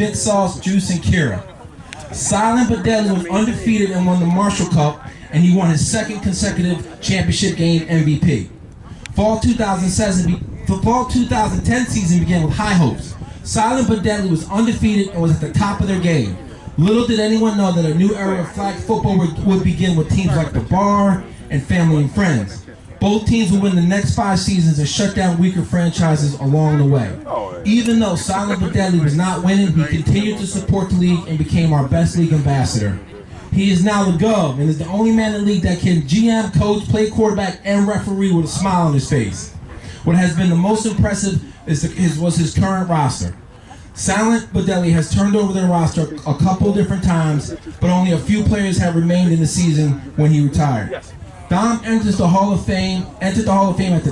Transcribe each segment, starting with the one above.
Bit Sauce, Juice, and Kira. Silent but Deadly was undefeated and won the Marshall Cup, and he won his second consecutive championship game MVP. Fall 2010 season began with high hopes. Silent but Deadly was undefeated and was at the top of their game. Little did anyone know that a new era of flag football would begin with teams like the Bar and Family and Friends. Both teams would win the next 5 seasons and shut down weaker franchises along the way. Even though Silent but Deadly was not winning, he continued to support the league and became our best league ambassador. He is now the Gov and is the only man in the league that can GM, coach, play quarterback, and referee with a smile on his face. What has been the most impressive was his current roster. Silent but Deadly has turned over their roster a couple different times, but only a few players have remained in the season when he retired. Dom entered the Hall of Fame at the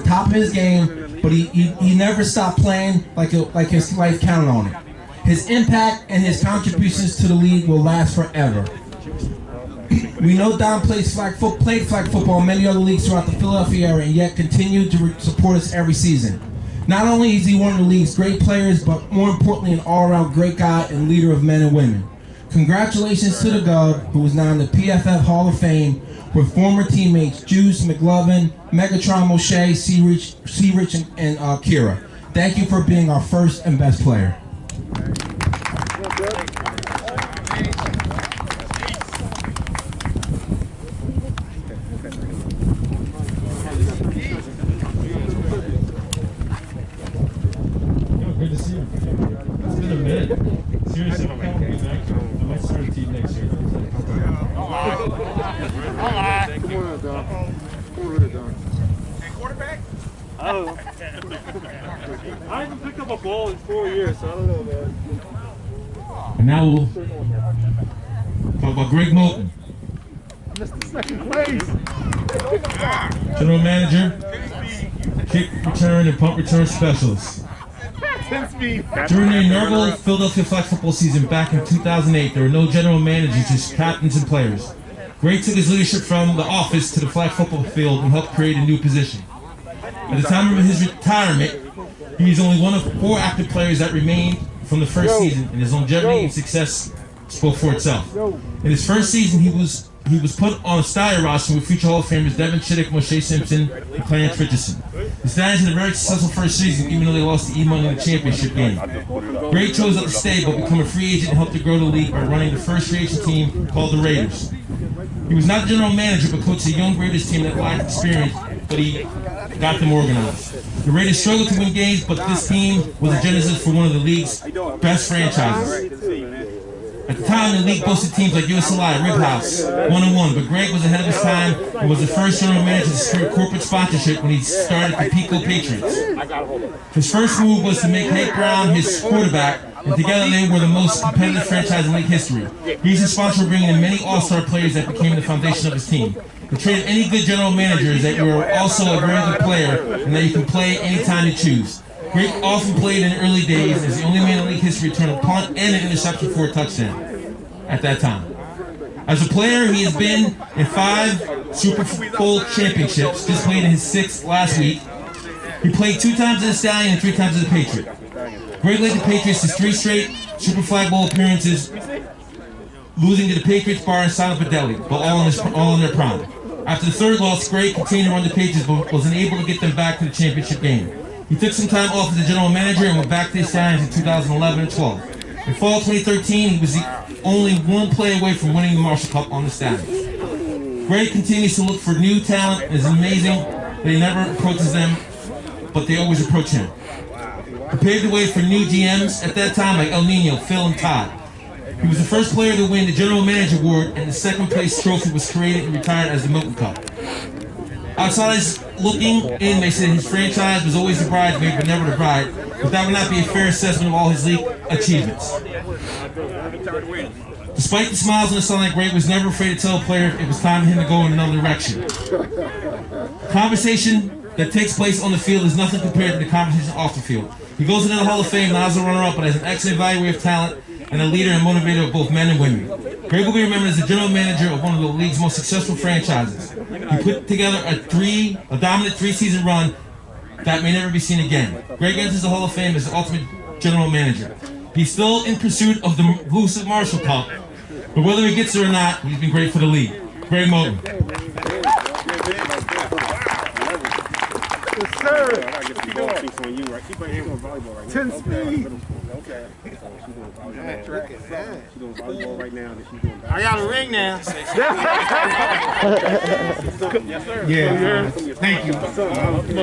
top of his game, but he never stopped playing like his life counted on it. His impact and his contributions to the league will last forever. We know Dom played flag football in many other leagues throughout the Philadelphia area and yet continued to support us every season. Not only is he one of the league's great players, but more importantly, an all-around great guy and leader of men and women. Congratulations to the Gov, who is now in the PFF Hall of Fame, with former teammates Juice, McLovin, Megatron Moshe, Searich, and Kira. Thank you for being our first and best player. Good to see you. It's been a minute. Seriously, I might start a team next year. I haven't picked up a ball in 4 years, so I don't know, man. And now we'll talk about Greg Moulton. Missed the second place. General Manager, kick return and punt return specialist. During the inaugural Philadelphia flag football season back in 2008, there were no general managers, just captains and players. Greg took his leadership from the office to the flag football field and helped create a new position. At the time of his retirement, he is only one of 4 active players that remained from the first season, and his longevity and success spoke for itself. In his first season, he was put on a Steyer roster with future Hall of Famers Devin Chittick, Moshe Simpson, and Clarence Richardson. The Steyers had a very successful first season, even though they lost to E-Money in the championship game. Greg chose not to stay, but become a free agent and helped to grow the league by running the first free agent team called the Raiders. He was not the general manager, but coached a young Raiders team that lacked experience, but he got them organized. The Raiders struggled to win games, but this team was a genesis for one of the league's best franchises. At the time, the league boasted teams like USLI, Rib House, 1-1, but Greg was ahead of his time and was the first general manager to secure corporate sponsorship when he started the Pico Patriots. His first move was to make Hank Brown his quarterback, and together they were the most competitive franchise in league history. He's responsible for bringing in many all-star players that became the foundation of his team. The trait of any good general manager is that you are also a very good player and that you can play anytime you choose. Greg often played in the early days as the only man in league history to return a punt and an interception for a touchdown at that time. As a player, he has been in 5 Super Bowl championships, just played in his 6th last week. He played 2 times as a Stallion and 3 times as a Patriot. Greg led the Patriots to 3 straight Super Flag Bowl appearances, losing to the Patriots, Bar, and Silent but Deadly, but all in their prime. After the 3rd loss, Greg continued to run the Patriots, but was unable to get them back to the championship game. He took some time off as the general manager and went back to the Stallions in 2011 and 12. In fall 2013, he was only 1 play away from winning the Marshall Cup on the Stallions. Greg continues to look for new talent, and it's amazing that he never approaches them, but they always approach him. He paved the way for new GMs at that time like El Nino, Phil, and Todd. He was the first player to win the General Manager Award, and the 2nd place trophy was created and retired as the Milton Cup. Outsiders looking in, they said his franchise was always the bridesmaid, but never the bride, but that would not be a fair assessment of all his league achievements. Despite the smiles on the sideline, Greg was never afraid to tell a player it was time for him to go in another direction. The conversation that takes place on the field is nothing compared to the conversation off the field. He goes into the Hall of Fame not as a runner-up, but as an excellent evaluator of talent and a leader and motivator of both men and women. Greg will be remembered as the general manager of one of the league's most successful franchises. He put together a dominant 3-season run that may never be seen again. Greg enters the Hall of Fame as the ultimate general manager. He's still in pursuit of the elusive Marshall Cup, but whether he gets it or not, he's been great for the league. Greg Moten. Yes, sir. 10 speed. Okay. She's doing volleyball right now. I got a ring now. Yes, sir. Yeah. Thank you.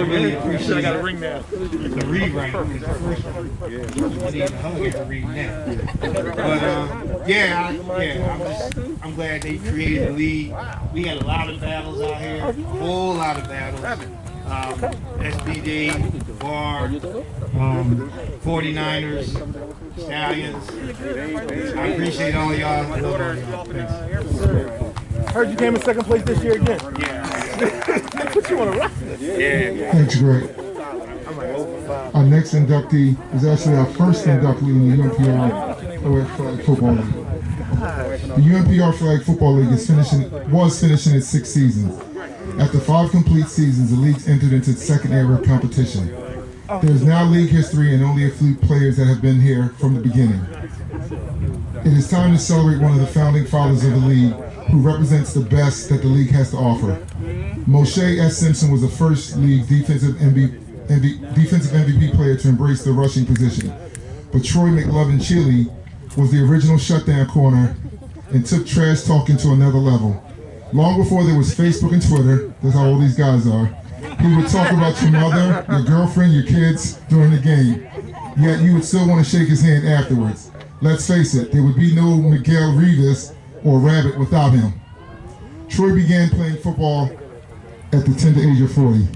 Really appreciate I got a ring now. The rewrite. I need a hug at the read now. But I'm glad they created the league. We had a lot of battles out here, a whole lot of battles. SBD, Bar, 49ers, Stallions. I appreciate all y'all. I love all y'all. Thanks. Heard you came in second place this year again. Yeah. Put you on a rock. Yeah. Thanks, Greg. Our next inductee is actually our first inductee in the UMPR Flag Football League. The UMPR Flag Football League was finishing its 6th season. After 5 complete seasons, the league entered into its second era of competition. There is now league history and only a few players that have been here from the beginning. It is time to celebrate one of the founding fathers of the league, who represents the best that the league has to offer. Moshe S. Simpson was the first league defensive MVP player to embrace the rushing position. But Troy McLovin Chili was the original shutdown corner and took trash talking to another level. Long before there was Facebook and Twitter, that's how old these guys are, he would talk about your mother, your girlfriend, your kids during the game. Yet you would still want to shake his hand afterwards. Let's face it, there would be no Miguel Rivas or Rabbit without him. Troy began playing football at the tender age of 40.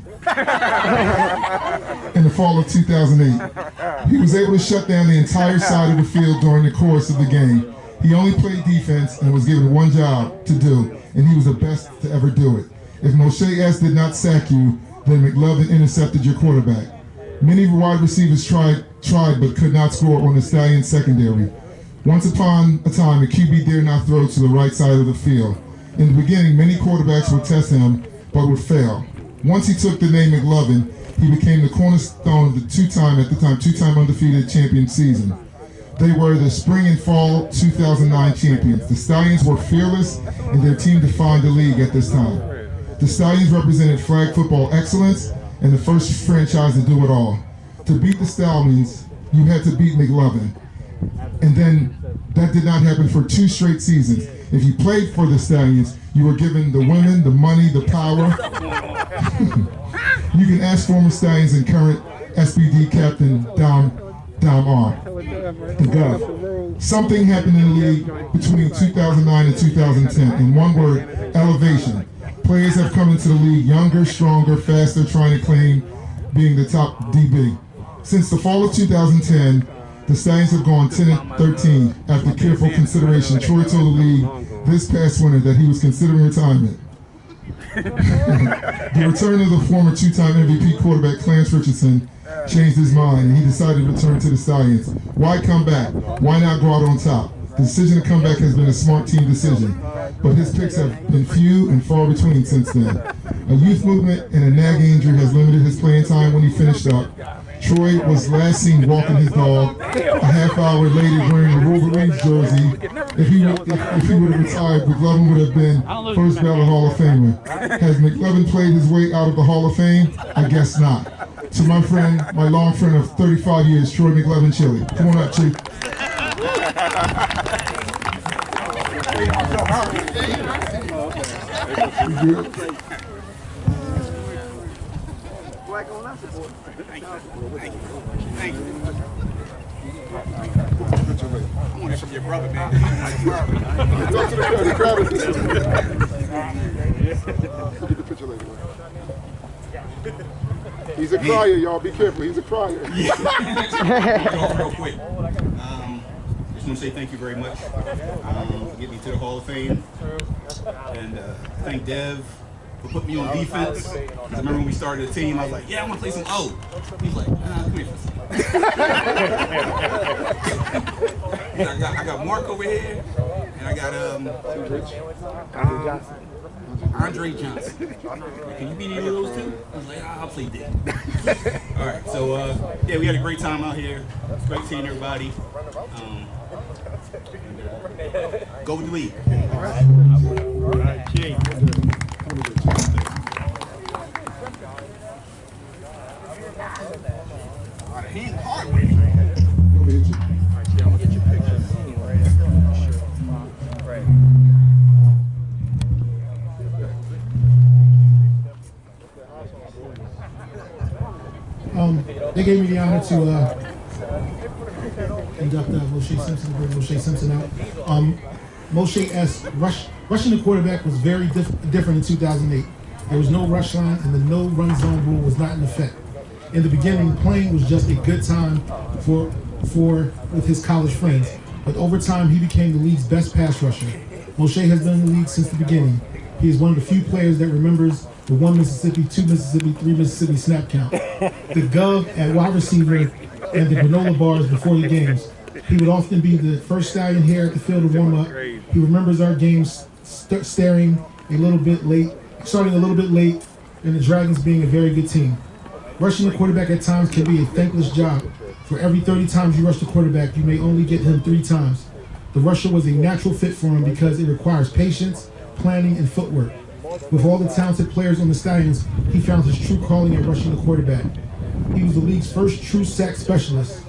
In the fall of 2008, he was able to shut down the entire side of the field during the course of the game. He only played defense and was given one job to do, and he was the best to ever do it. If Moshe S. did not sack you, then McLovin intercepted your quarterback. Many wide receivers tried but could not score on the Stallions secondary. Once upon a time, the QB dared not throw to the right side of the field. In the beginning, many quarterbacks would test him, but would fail. Once he took the name McLovin, he became the cornerstone of the two-time undefeated champion season. They were the spring and fall 2009 champions. The Stallions were fearless, and their team defined the league at this time. The Stallions represented flag football excellence and the first franchise to do it all. To beat the Stallions, you had to beat McLovin. And then that did not happen for 2 straight seasons. If you played for the Stallions, you were given the women, the money, the power. You can ask former Stallions and current SBD captain Dom R. The Gov. Something happened in the league between 2009 and 2010. In one word, elevation. Players have come into the league younger, stronger, faster, trying to claim being the top DB. Since the fall of 2010, the Stallions have gone 10-13. After careful consideration, Troy told the league this past winter that he was considering retirement. The return of the former 2-time MVP quarterback Clarence Richardson changed his mind, and he decided to return to the Stallions. Why come back? Why not go out on top? The decision to come back has been a smart team decision, but his picks have been few and far between since then. A youth movement and a nagging injury has limited his playing time when he finished up. Troy was last seen walking his dog a half hour later wearing a Wolverines jersey. If he would have retired, McLovin would have been first ballot Hall of Famer. Has McLovin played his way out of the Hall of Fame? I guess not. To my friend, my long friend of 35 years, Troy McLovin Chili. Come on up, Chief. Thank you. I want it from your brother, man. Talk to the crowd. Get the picture later, man. He's a crier, y'all. Be careful. He's a crier. Real quick. Just want to say thank you very much for getting me to the Hall of Fame. And thank Dev for putting me on defense. I remember when we started the team, I was like, yeah, I want to play some O. He's like, nah, come here for a second. I got Mark over here, and I got Andre Johnson. Can you beat any of those two? I was like, I'll play D. All right, so yeah, we had a great time out here. It's great seeing everybody. Go with the league. All right, King. Hand hard. They gave me the honor to induct Moshe Simpson out. Moshe S. Rushing the quarterback was very different in 2008. There was no rush line, and the no run zone rule was not in effect. In the beginning, playing was just a good time with his college friends. But over time, he became the league's best pass rusher. Moshe has been in the league since the beginning. He is one of the few players that remembers the 1 Mississippi, 2 Mississippi, 3 Mississippi snap count, the gov at wide receiver, and the granola bars before the games. He would often be the first stallion here at the field to warm up. He remembers our games starting a little bit late, and the Dragons being a very good team. Rushing the quarterback at times can be a thankless job. For every 30 times you rush the quarterback, you may only get him 3 times. The rusher was a natural fit for him because it requires patience, planning, and footwork. With all the talented players on the Stallions, he found his true calling at rushing the quarterback. He was the league's first true sack specialist.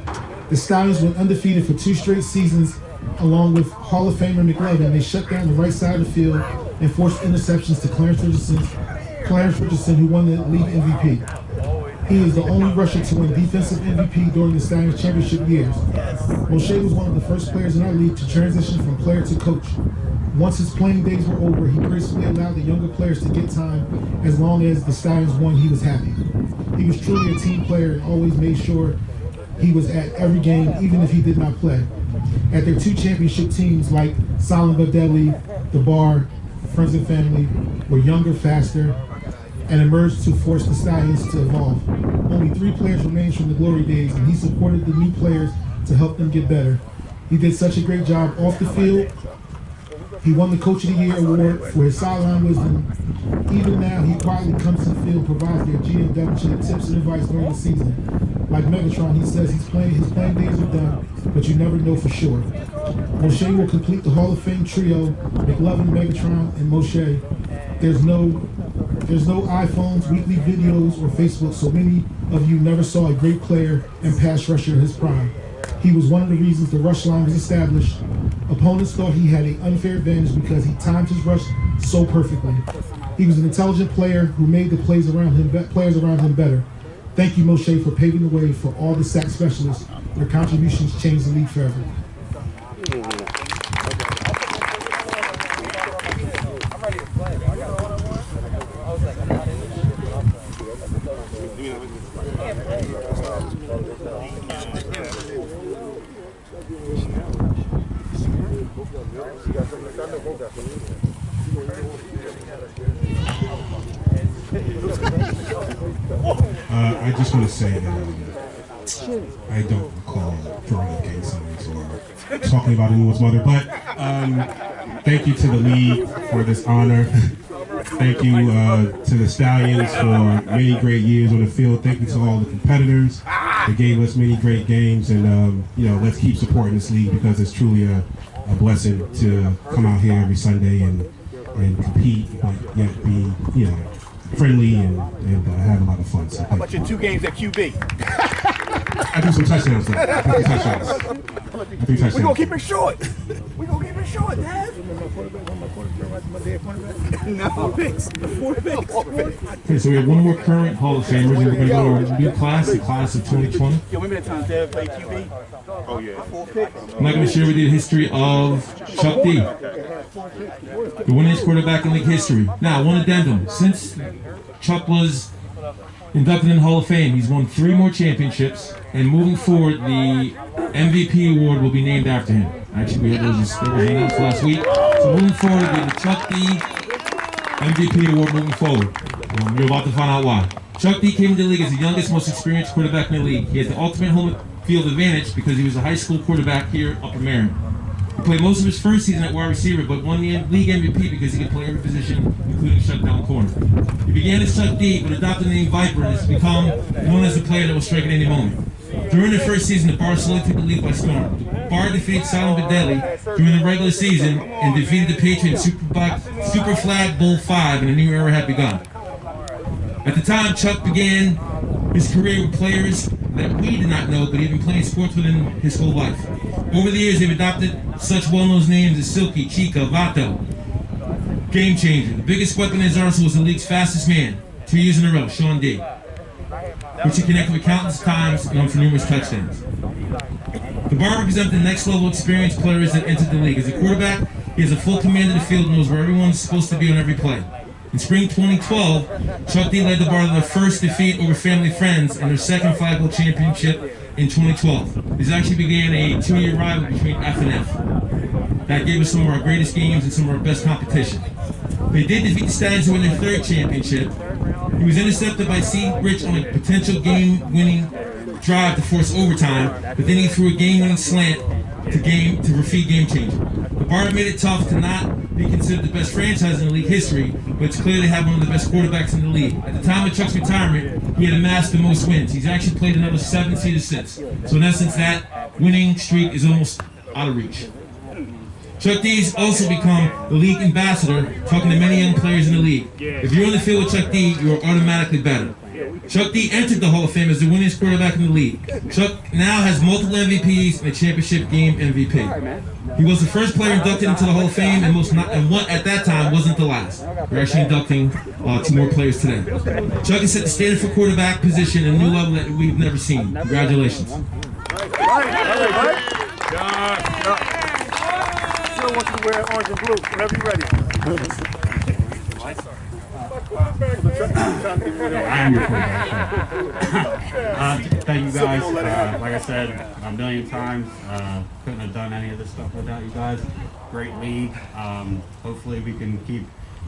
The Stallions went undefeated for 2 straight seasons, along with Hall of Famer McLovin. They shut down the right side of the field and forced interceptions to Clarence Richardson, who won the league MVP. He is the only rusher to win defensive MVP during the Stallions championship years. Moshe was one of the first players in our league to transition from player to coach. Once his playing days were over, he gracefully allowed the younger players to get time. As long as the Stallions won, he was happy. He was truly a team player and always made sure he was at every game, even if he did not play. At their 2 championship teams like Salim Badeli, The Bar, Friends and Family, were younger, faster, and emerged to force the Stallions to evolve. Only 3 players remained from the glory days, and he supported the new players to help them get better. He did such a great job off the field. He won the Coach of the Year award for his sideline wisdom. Even now, he quietly comes to the field and provides their GM tips and advice during the season. Like Megatron, he says his playing days are done, but you never know for sure. Moshe will complete the Hall of Fame trio, McLovin, Megatron, and Moshe. There's no iPhones, weekly videos, or Facebook, so many of you never saw a great player and pass rusher in his prime. He was one of the reasons the rush line was established. Opponents thought he had an unfair advantage because he timed his rush so perfectly. He was an intelligent player who made the players around him better. Thank you, Moshe, for paving the way for all the sack specialists. Their contributions changed the league forever. I just want to say that I don't recall throwing up gang signs or talking about anyone's mother, but thank you to the league for this honor. Thank you to the Stallions for many great years on the field. Thank you to all the competitors that gave us many great games, and let's keep supporting this league because it's truly a blessing to come out here every Sunday and compete, but yet be friendly and have a lot of fun. So How about your 2 games at QB? I do some touchdowns though. I do touchdowns. We're gonna keep it short. Dad. No picks. 4 picks. Okay, so we have 1 more current Hall of Famers, and we're going to go to our new class, the class of 2020. Yo, remember that time Dev played QB? Oh yeah. 4 picks. I'm not going to share with you the history of Chuck D, the winningest quarterback in league history. Now, one addendum. Since Chuck was inducted in the Hall of Fame, he's won 3 more championships, and moving forward, the MVP award will be named after him. Actually, we had those hangouts last week. So moving forward, will be the Chuck D MVP award moving forward. You're about to find out why. Chuck D came into the league as the youngest, most experienced quarterback in the league. He has the ultimate home field advantage because he was a high school quarterback here up in Maryland. He played most of his first season at wide receiver, but won the league MVP because he could play every position, including shutdown corner. He began as Chuck D, but adopted the name Viper and has become known as the player that will strike at any moment. During the first season, the Bar slowly took the league by storm. Bar defeated Silent but Deadly during the regular season and defeated the Patriots Super Flag Bowl 5, and a new era had begun. At the time, Chuck began his career with players that we did not know, but he had been playing sports within his whole life. Over the years, they've adopted such well-known names as Silky, Chica, Vato, Game Changer. The biggest weapon in his arsenal was the league's fastest man, 2 years in a row, Sean D, which he connected with countless times and for numerous touchdowns. The Bar represents the next level experienced players that entered the league. As a quarterback, he has a full command of the field and knows where everyone's supposed to be on every play. In spring 2012, Chuck D led the Bar to their first defeat over family friends and their second Flag Bowl championship in 2012. This actually began a 2-year rivalry between F and F. That gave us some of our greatest games and some of our best competition. They did defeat the Stallions to win their third championship. He was intercepted by C. Rich on a potential game-winning drive to force overtime, but then he threw a game-winning slant to defeat Game Changer. The Bar made it tough to not be considered the best franchise in the league history, but it's clear they have one of the best quarterbacks in the league. At the time of Chuck's retirement, he had amassed the most wins. He's actually played another 7 seasons since. So in essence, that winning streak is almost out of reach. Chuck D's also become the league ambassador, talking to many young players in the league. If you're on the field with Chuck D, you are automatically better. Chuck D entered the Hall of Fame as the winningest quarterback in the league. Chuck now has multiple MVPs and a championship game MVP. He was the first player inducted into the Hall of Fame and one at that time wasn't the last. We're actually inducting 2 more players today. Chuck has set the standard for quarterback position at a new level that we've never seen. Congratulations. Still want you to wear orange and blue whenever you're ready. I am your quarterback. Thank you guys. Like I said a million times, couldn't have done any of this stuff without you guys. Great league. Hopefully we can keep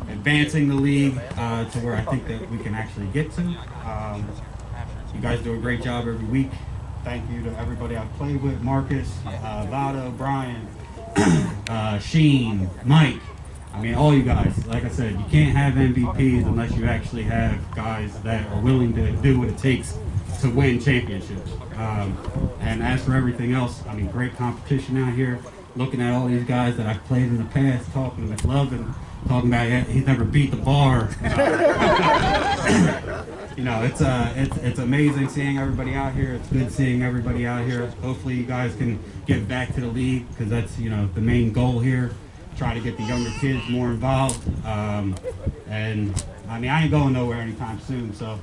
advancing the league to where I think that we can actually get to. You guys do a great job every week. Thank you to everybody I've played with, Marcus, Vado, Brian, Sheen, Mike. I mean, all you guys. Like I said, you can't have MVPs unless you actually have guys that are willing to do what it takes to win championships. And as for everything else, I mean, great competition out here. Looking at all these guys that I've played in the past, talking to McLovin, talking about he's never beat the Bar. You know, it's amazing seeing everybody out here. It's good seeing everybody out here. Hopefully you guys can get back to the league because that's, you know, the main goal here. Try to get the younger kids more involved. And I mean, I ain't going nowhere anytime soon, so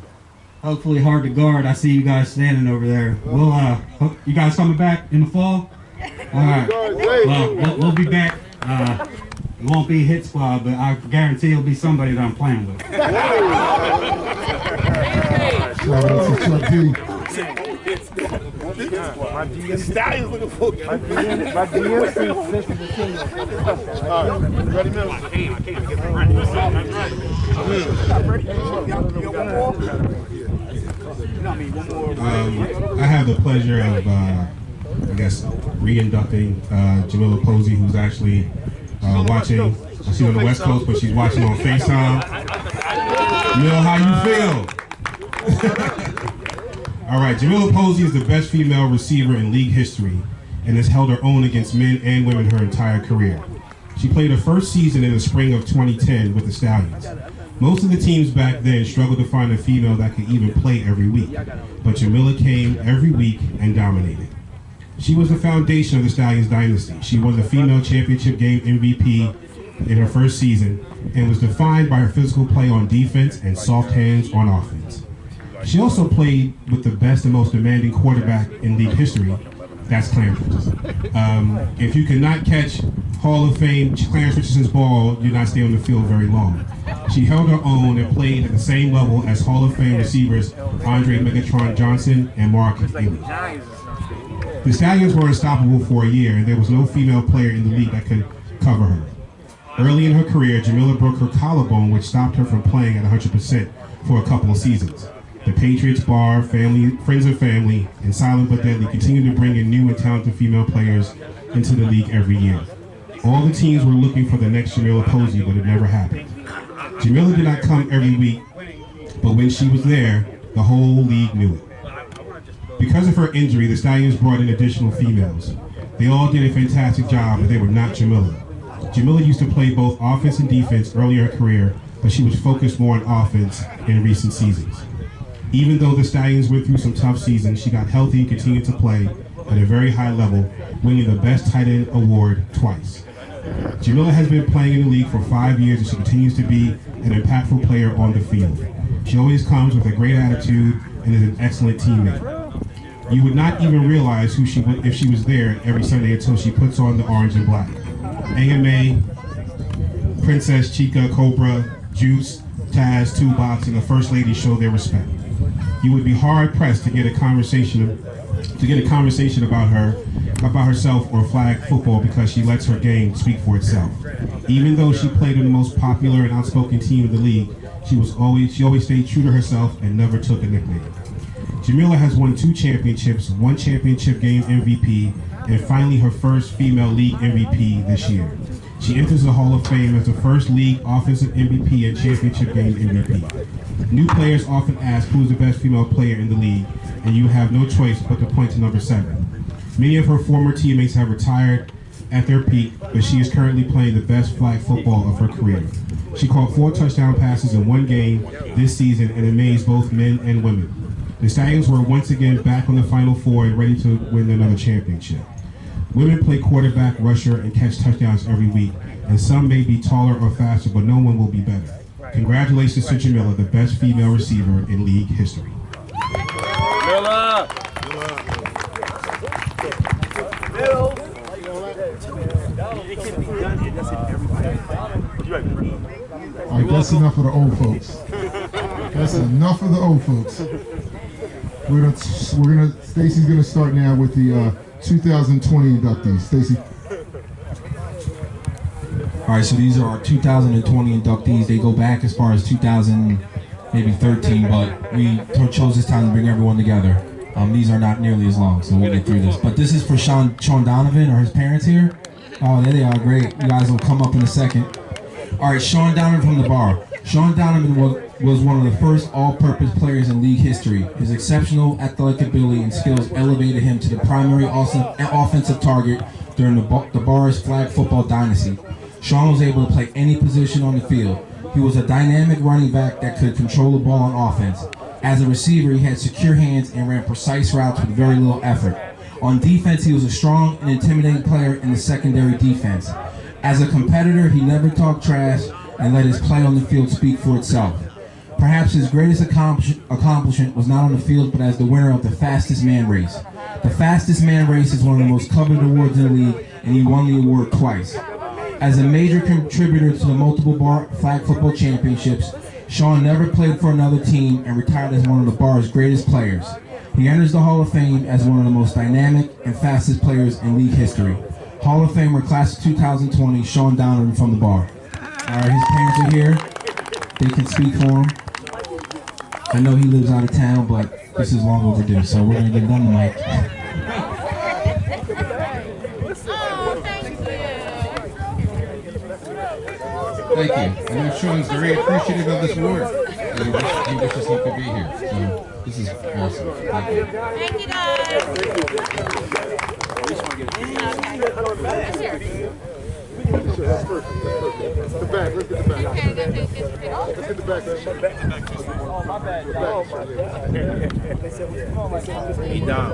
hopefully hard to guard. I see you guys standing over there. We'll you guys coming back in the fall? All right. Well, we'll be back. It won't be Hit Squad, but I guarantee it'll be somebody that I'm playing with. Shout out to Chuck D. My Stallions looking for my GMC. All right, ready, Miller? I can't get ready. I have the pleasure of, I guess, re-inducting Jamila Posey, who's actually watching. She's on the West Coast, but she's watching on FaceTime. Jamila, how you feel? All right, Jamila Posey is the best female receiver in league history and has held her own against men and women her entire career. She played her first season in the spring of 2010 with the Stallions. Most of the teams back then struggled to find a female that could even play every week, but Jamila came every week and dominated. She was the foundation of the Stallions dynasty. She won the female championship game MVP in her first season and was defined by her physical play on defense and soft hands on offense. She also played with the best and most demanding quarterback in league history, that's Clarence Richardson. If you cannot catch Hall of Fame Clarence Richardson's ball, you're not staying on the field very long. She held her own and played at the same level as Hall of Fame receivers Andre Megatron Johnson and Mark Haley. The Stallions were unstoppable for a year, and there was no female player in the league that could cover her. Early in her career, Jamila broke her collarbone, which stopped her from playing at 100% for a couple of seasons. The Patriots, Bar, Friends and Family, and Silent but Deadly continued to bring in new and talented female players into the league every year. All the teams were looking for the next Jamila Posey, but it never happened. Jamila did not come every week, but when she was there, the whole league knew it. Because of her injury, the Stallions brought in additional females. They all did a fantastic job, but they were not Jamila. Jamila used to play both offense and defense early in her career, but she was focused more on offense in recent seasons. Even though the Stallions went through some tough seasons, she got healthy and continued to play at a very high level, winning the Best Tight End award twice. Jamila has been playing in the league for 5 years, and she continues to be an impactful player on the field. She always comes with a great attitude and is an excellent teammate. You would not even realize who she would if she was there every Sunday until she puts on the orange and black. AMA, Princess, Chica, Cobra, Juice, Taz, Toolbox, and the First Lady show their respect. You would be hard pressed to get a conversation about herself or flag football because she lets her game speak for itself. Even though she played in the most popular and outspoken team in the league, she always stayed true to herself and never took a nickname. Jamila has won 2 championships, 1 championship game MVP, and finally her first female league MVP this year. She enters the Hall of Fame as the first league offensive MVP and championship game MVP. New players often ask who is the best female player in the league, and you have no choice but to point to number 7. Many of her former teammates have retired at their peak, but she is currently playing the best flag football of her career. She caught 4 touchdown passes in 1 game this season and amazed both men and women. The Stallions were once again back on the Final Four and ready to win another championship. Women play quarterback, rusher, and catch touchdowns every week, and some may be taller or faster, but no one will be better. Congratulations to Jamila, the best female receiver in league history. All right, that's enough of the old folks. That's enough of the old folks. Stacy's gonna start now with the 2020 inductees. Stacy. All right, so these are our 2020 inductees. They go back as far as 2013, but we chose this time to bring everyone together. These are not nearly as long, so we'll get through this. But this is for Sean Donovan, or his parents here. Oh, there they are, great. You guys will come up in a second. All right, Sean Donovan from the bar. Sean Donovan was one of the first all-purpose players in league history. His exceptional athletic ability and skills elevated him to the primary offensive target during the bar's flag football dynasty. Sean was able to play any position on the field. He was a dynamic running back that could control the ball on offense. As a receiver, he had secure hands and ran precise routes with very little effort. On defense, he was a strong and intimidating player in the secondary defense. As a competitor, he never talked trash and let his play on the field speak for itself. Perhaps his greatest accomplishment was not on the field, but as the winner of the fastest man race. The fastest man race is one of the most coveted awards in the league, and he won the award twice. As a major contributor to the multiple bar flag football championships, Sean never played for another team and retired as one of the bar's greatest players. He enters the Hall of Fame as one of the most dynamic and fastest players in league history. Hall of Famer class of 2020, Sean Donovan from the bar. All right, his parents are here. They can speak for him. I know he lives out of town, but this is long overdue, so we're going to give them the mic. Thank you. I know Sean's very appreciative of this award. He wishes he could be here. So this is awesome. Thank you. Thank you, guys. That's perfect. The back. Let's get the back. Let's get the back. Oh, my bad. He down.